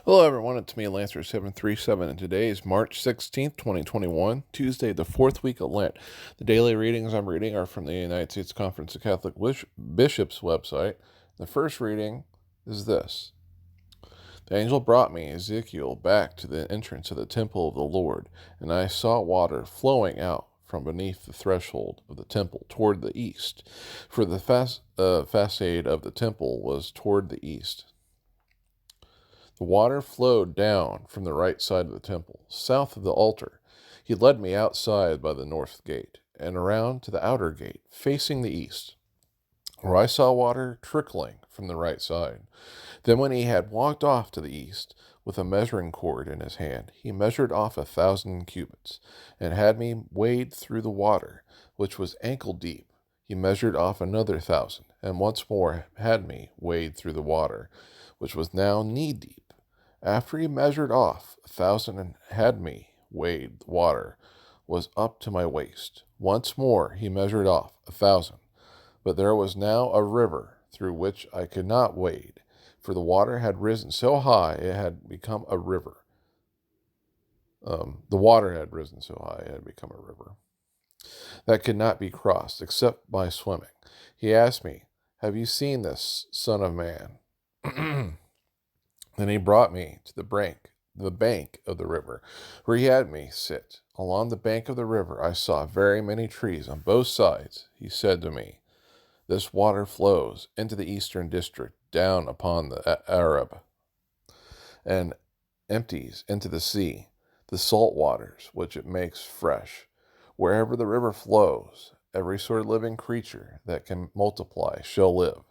Hello, everyone. It's me, Lancer737, and today is March 16th, 2021, Tuesday, the fourth week of Lent. The daily readings I'm reading are from the United States Conference of Catholic Bishops website. The first reading is this. The angel brought me, Ezekiel, back to the entrance of the temple of the Lord, and I saw water flowing out from beneath the threshold of the temple toward the east, for the facade of the temple was toward the east. The water flowed down from the right side of the temple, south of the altar. He led me outside by the north gate, and around to the outer gate, facing the east, where I saw water trickling from the right side. Then when he had walked off to the east, with a measuring cord in his hand, he measured off 1,000 cubits, and had me wade through the water, which was ankle deep. He measured off another 1,000, and once more had me wade through the water, which was now knee deep. After he measured off 1,000 and had me wade, the water was up to my waist. Once more he measured off 1,000, but there was now a river through which I could not wade, for the water had risen so high it had become a river. The water had risen so high it had become a river that could not be crossed except by swimming. He asked me, "Have you seen this, Son of Man?" Then he brought me to the bank of the river, where he had me sit. Along the bank of the river I saw very many trees on both sides. He said to me, "This water flows into the eastern district, down upon the Arab, and empties into the sea, the salt waters which it makes fresh. Wherever the river flows, every sort of living creature that can multiply shall live,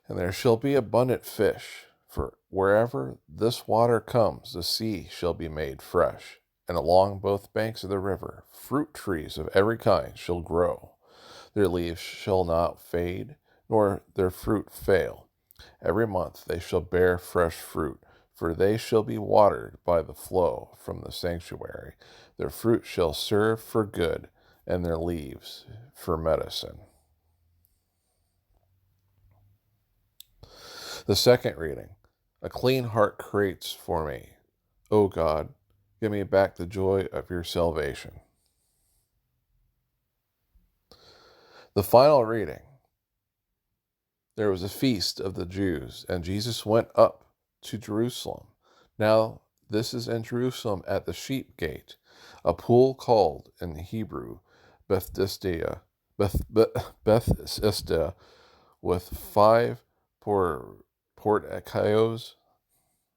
and there shall be abundant fish. For wherever this water comes, the sea shall be made fresh, and along both banks of the river, fruit trees of every kind shall grow. Their leaves shall not fade, nor their fruit fail. Every month they shall bear fresh fruit, for they shall be watered by the flow from the sanctuary. Their fruit shall serve for good, and their leaves for medicine." The second reading. A clean heart creates for me, O God, give me back the joy of your salvation. The final reading. There was a feast of the Jews, and Jesus went up to Jerusalem. Now this is in Jerusalem at the sheep gate, a pool called in Hebrew Bethesda, Bethesda, with 5 porticos.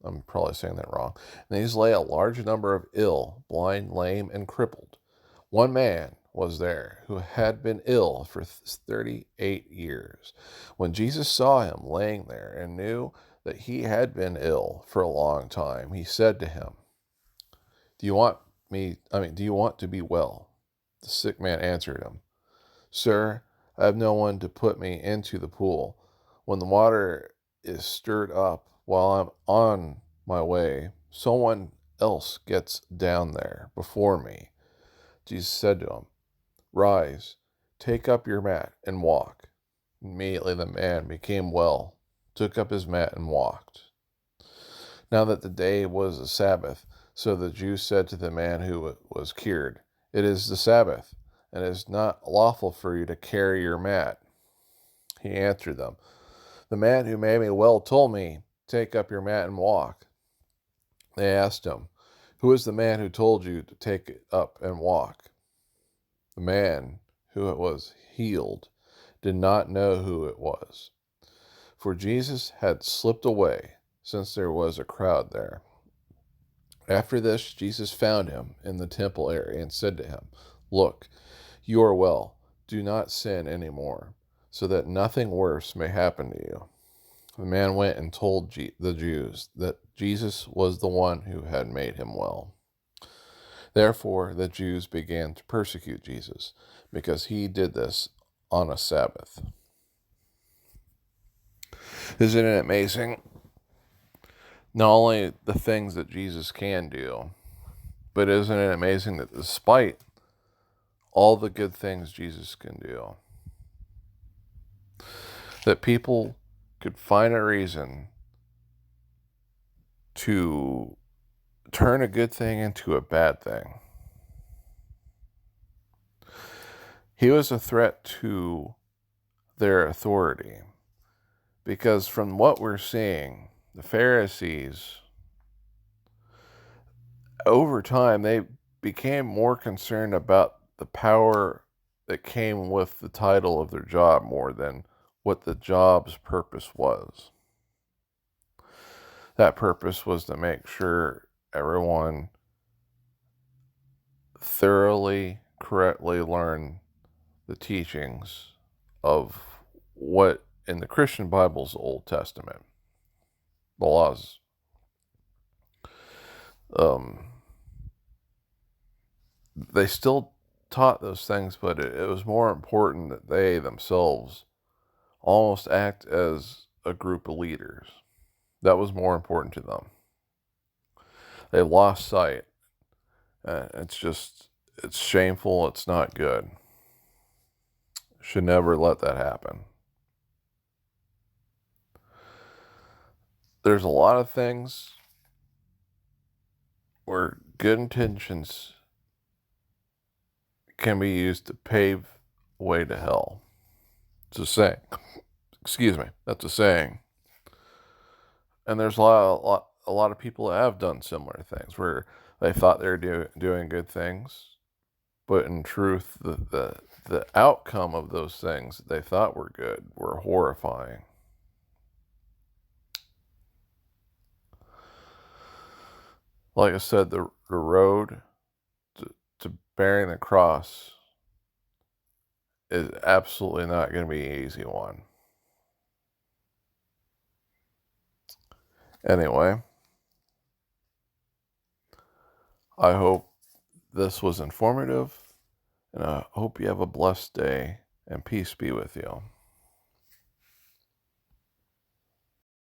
I'm probably saying that wrong. And these lay a large number of ill, blind, lame, and crippled. One man was there who had been ill for 38 years. When Jesus saw him laying there and knew that he had been ill for a long time, he said to him, do you want to be well?" The sick man answered him, "Sir, I have no one to put me into the pool when the water is stirred up. While I'm on my way, someone else gets down there before me." Jesus said to him, "Rise, take up your mat, and walk." Immediately the man became well, took up his mat, and walked. Now that the day was a Sabbath, so the Jews said to the man who was cured, "It is the Sabbath, and it is not lawful for you to carry your mat." He answered them, "The man who made me well told me, 'Take up your mat and walk.'" They asked him, "Who is the man who told you to take it up and walk?" The man who was healed did not know who it was, for Jesus had slipped away, since there was a crowd there. After this, Jesus found him in the temple area and said to him, "Look, you are well. Do not sin any more, so that nothing worse may happen to you." The man went and told the Jews that Jesus was the one who had made him well. Therefore, the Jews began to persecute Jesus, because he did this on a Sabbath. Isn't it amazing? Not only the things that Jesus can do, but isn't it amazing that despite all the good things Jesus can do, that people could find a reason to turn a good thing into a bad thing. He was a threat to their authority, because from what we're seeing, the Pharisees, over time, they became more concerned about the power that came with the title of their job more than what the job's purpose was. That purpose was to make sure everyone thoroughly, correctly learned the teachings of what in the Christian Bible's Old Testament, the laws. They still taught those things, but it was more important that they themselves almost act as a group of leaders. That was more important to them. They lost sight. It's shameful. It's not good. Should never let that happen. There's a lot of things where good intentions can be used to pave way to hell. It's a saying. Excuse me. That's a saying. And there's a lot of people that have done similar things where they thought they were doing good things, but in truth, the outcome of those things that they thought were good were horrifying. Like I said, the road to bearing the cross is absolutely not going to be an easy one. Anyway, I hope this was informative, and I hope you have a blessed day, and peace be with you.